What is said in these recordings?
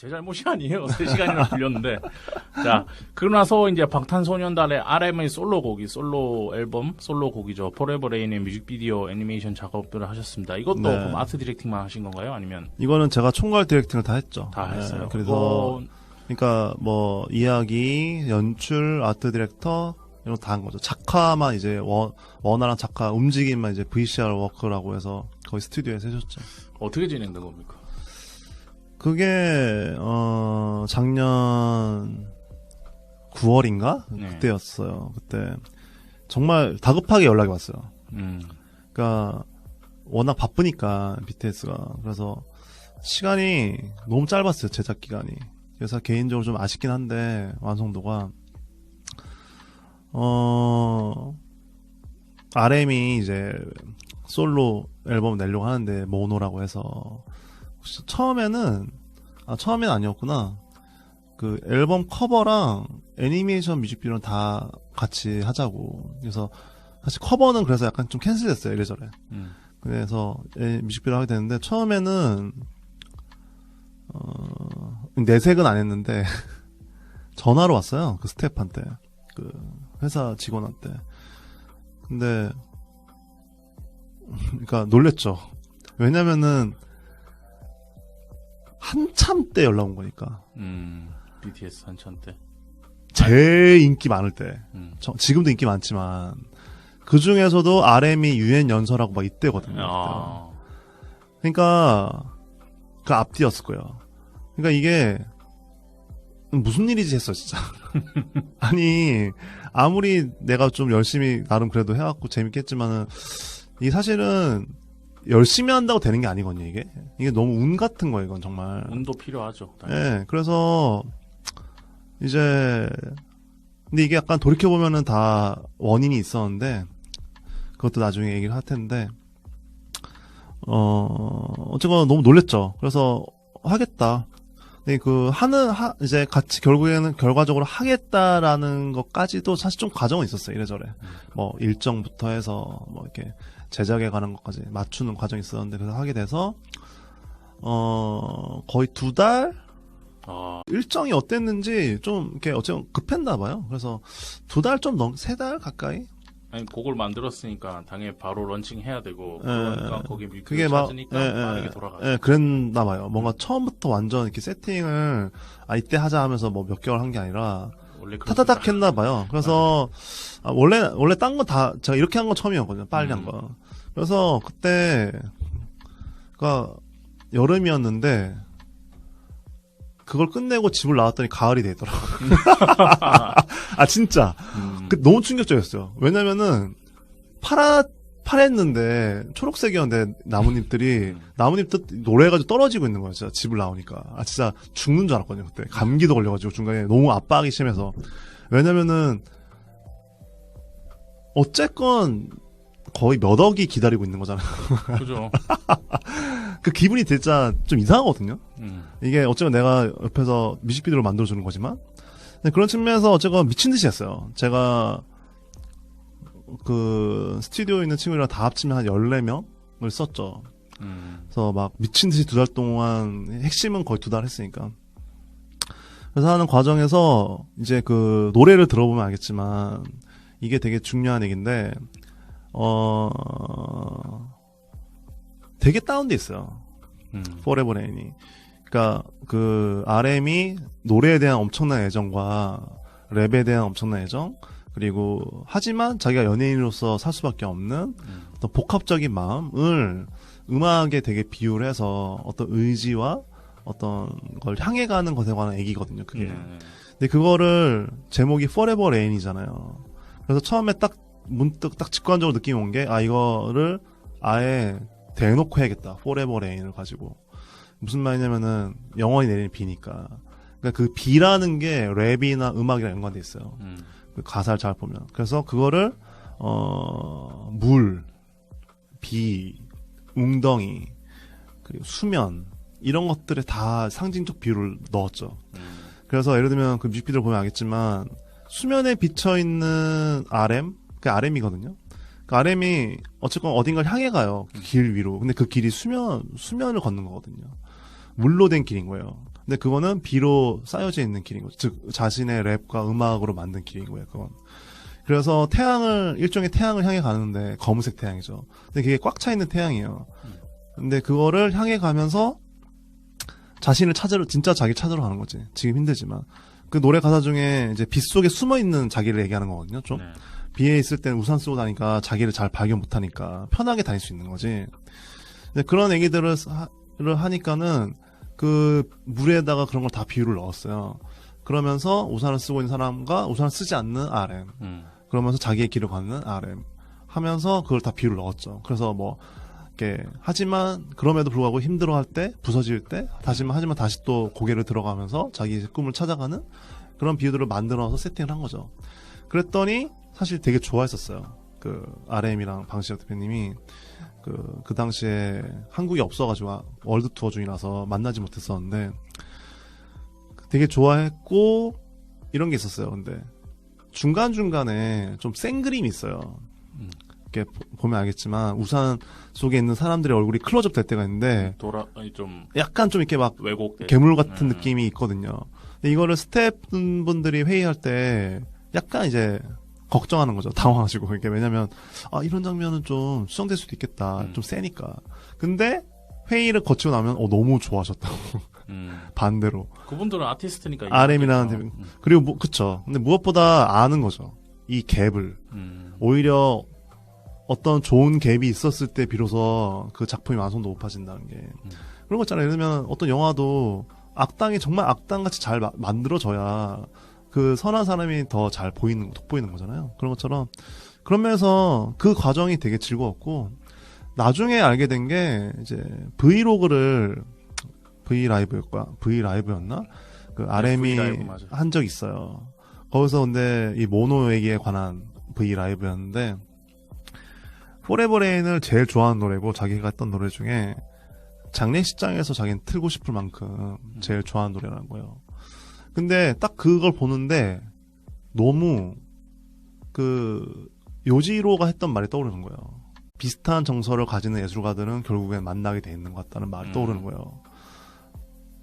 제 잘못이 아니에요. 3시간이나 불렸는데. 자, 그러고 나서 이제 방탄소년단의 RM의 솔로곡이 솔로 앨범, 솔로곡이죠. Forever Rain의 뮤직비디오 애니메이션 작업들을 하셨습니다. 이것도 네. 그럼 아트 디렉팅만 하신 건가요? 아니면? 이거는 제가 총괄 디렉팅을 다 했죠. 다 했어요. 그래서 그러니까 뭐 이야기, 연출, 아트 디렉터 이런 거 다 한 거죠. 작화만 이제 원활한 작화 움직임만 이제 VCR 워크라고 해서 거의 스튜디오에서 해줬죠. 어떻게 진행된 겁니까? 그게 작년 9월인가 네. 그때였어요. 그때 정말 다급하게 연락이 왔어요. 그러니까 워낙 바쁘니까 BTS가 그래서 시간이 너무 짧았어요. 제작 기간이. 그래서 개인적으로 좀 아쉽긴 한데 완성도가 RM이 이제 솔로 앨범 내려고 하는데 모노라고 해서 처음에는 아니었구나. 그 앨범 커버랑 애니메이션 뮤직비디오는 다 같이 하자고. 그래서 사실 커버는 그래서 약간 좀 캔슬됐어요. 이래저래. 그래서 뮤직비디오 하게 됐는데 처음에는 내색은 안 했는데 전화로 왔어요. 그 스태프한테. 그 회사 직원한테. 근데 그러니까 놀랬죠. 왜냐면은 한참 때 연락 온 거니까. BTS 한참 때. 제일 인기 많을 때. 지금도 인기 많지만 그 중에서도 RM이 유엔 연설하고 막 이때거든요. 그러니까 그 앞뒤였을 거예요. 그러니까 이게 무슨 일이지 했어 진짜. 아니 아무리 내가 좀 열심히 나름 그래도 해갖고 재밌게 했지만은 이게 사실은 열심히 한다고 되는 게 아니거든요. 이게 너무 운 같은 거예요. 이건 정말 운도 필요하죠. 네, 그래서 이제 근데 이게 약간 돌이켜 보면은 다 원인이 있었는데 그것도 나중에 얘기를 할 텐데 어쨌거나 너무 놀랬죠. 그래서 하겠다. 근데 이제 같이 결국에는 결과적으로 하겠다라는 것까지도 사실 좀 과정은 있었어요. 이래저래. 뭐 일정부터 해서 뭐 이렇게 제작에 관한 것까지 맞추는 과정이 있었는데 그래서 하게 돼서 거의 2달? 일정이 어땠는지 좀 이렇게 어쨌든 급했나 봐요. 그래서 2달 좀 3달 가까이? 아니 곡을 만들었으니까 당연히 바로 런칭해야 되고 그러니까 거기 그게 뮤직비디오 찾으니까 빠르게 돌아가죠. 그랬나 봐요. 뭔가 처음부터 완전 이렇게 세팅을 이때 하자 하면서 뭐 몇 개월 한 게 아니라 원래 타타닥 했나 봐요. 그래서 원래 딴 거 다 제가 이렇게 한 건 처음이었거든요. 빨리 한 거. 그래서 그때가 여름이었는데 그걸 끝내고 집을 나왔더니 가을이 되더라고요. 진짜. 너무 충격적이었어요. 왜냐면은 파랬는데 초록색이었는데 나뭇잎도 노래해가지고 떨어지고 있는 거예요. 진짜 집을 나오니까. 진짜 죽는 줄 알았거든요. 그때 감기도 걸려가지고 중간에 너무 압박이 심해서. 왜냐면은 어쨌건 거의 몇 억이 기다리고 있는 거잖아요. 그죠. 그 기분이 진짜 좀 이상하거든요. 이게 어쨌건 내가 옆에서 뮤직비디오를 만들어주는 거지만 그런 측면에서 어쨌건 미친 듯이 했어요. 제가 그 스튜디오에 있는 친구들이랑 다 합치면 한 14명을 썼죠. 그래서 막 미친 듯이 2달 동안 핵심은 거의 2달 했으니까. 그래서 하는 과정에서 이제 그 노래를 들어보면 알겠지만 이게 되게 중요한 얘기인데 되게 다운돼 있어요. Forever Rain이. 그러니까 그 RM이 노래에 대한 엄청난 애정과 랩에 대한 엄청난 애정 그리고 하지만 자기가 연예인으로서 살 수밖에 없는 어떤 복합적인 마음을 음악에 되게 비유를 해서 어떤 의지와 어떤 걸 향해 가는 것에 관한 얘기거든요. 그게. 근데 그거를 제목이 Forever Rain이잖아요. 그래서 처음에 딱 문득 딱 직관적으로 느낌이 온 게 이거를 아예 대놓고 해야겠다. Forever Rain을 가지고. 무슨 말이냐면은 영원히 내리는 비니까. 그러니까 그 비라는 게 랩이나 음악이랑 연관돼 있어요. 그 가사를 잘 보면. 그래서 그거를 물, 비, 웅덩이, 그리고 수면 이런 것들에 다 상징적 비유를 넣었죠. 그래서 예를 들면 그 뮤직비디오를 보면 알겠지만 수면에 비쳐 있는 RM, 그 RM이거든요. 그 RM이 어쨌건 어딘가를 향해 가요. 그 길 위로. 근데 그 길이 수면을 걷는 거거든요. 물로 된 길인 거예요. 근데 그거는 비로 쌓여져 있는 길인 거죠. 즉 자신의 랩과 음악으로 만든 길인 거예요. 그건. 그래서 일종의 태양을 향해 가는데 검은색 태양이죠. 근데 그게 꽉 차 있는 태양이에요. 근데 그거를 향해 가면서 진짜 자기 찾으러 가는 거지. 지금 힘들지만. 그 노래 가사 중에 이제 빛 속에 숨어 있는 자기를 얘기하는 거거든요. 좀. 네. 비에 있을 때는 우산 쓰고 다니까 자기를 잘 발견 못 하니까 편하게 다닐 수 있는 거지. 근데 그런 얘기들을 하니까는 그 물에다가 그런 걸 다 비유를 넣었어요. 그러면서 우산을 쓰고 있는 사람과 우산을 쓰지 않는 RM. 그러면서 자기의 길을 걷는 RM. 하면서 그걸 다 비유를 넣었죠. 그래서 뭐, 이렇게, 하지만, 그럼에도 불구하고 힘들어할 때, 부서질 때, 하지만 다시 또 고개를 들어가면서 자기의 꿈을 찾아가는 그런 비유들을 만들어서 세팅을 한 거죠. 그랬더니, 사실 되게 좋아했었어요. 그, RM이랑 방시혁 대표님이, 그 당시에 한국에 없어가지고 월드 투어 중이라서 만나지 못했었는데, 되게 좋아했고, 이런 게 있었어요. 근데, 중간중간에 좀 센 그림이 있어요. 이렇게 보면 알겠지만 우산 속에 있는 사람들의 얼굴이 클로즈업 될 때가 있는데 약간 좀 이렇게 막 왜곡돼. 괴물 같은 느낌이 있거든요. 근데 이거를 스태프분들이 회의할 때 약간 이제 걱정하는 거죠. 당황하시고. 이게 왜냐면 이런 장면은 좀 수정될 수도 있겠다. 좀 세니까. 근데 회의를 거치고 나면 너무 좋아하셨다고. 반대로. 그분들은 아티스트니까. RM이라는 그리고 그쵸. 근데 무엇보다 아는 거죠. 이 갭을. 오히려 어떤 좋은 갭이 있었을 때 비로소 그 작품이 완성도 높아진다는 게. 그런 거 있잖아요. 예를 들면 어떤 영화도 악당이 정말 악당같이 잘 만들어져야 그 선한 사람이 더 잘 돋보이는 거잖아요. 그런 것처럼 그런 면에서 그 과정이 되게 즐거웠고 나중에 알게 된 게 이제 브이라이브였나? 그 RM이 한 적 있어요. 거기서 근데 이 모노에게 관한 브이라이브였는데 포레버레인을 제일 좋아하는 노래고 자기가 했던 노래 중에 장례식장에서 자기는 틀고 싶을 만큼 제일 좋아하는 노래라는 거예요. 근데 딱 그걸 보는데 너무 그 요지로가 했던 말이 떠오르는 거예요. 비슷한 정서를 가지는 예술가들은 결국엔 만나게 돼 있는 것 같다는 말이 떠오르는 거예요.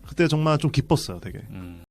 그때 정말 좀 기뻤어요, 되게.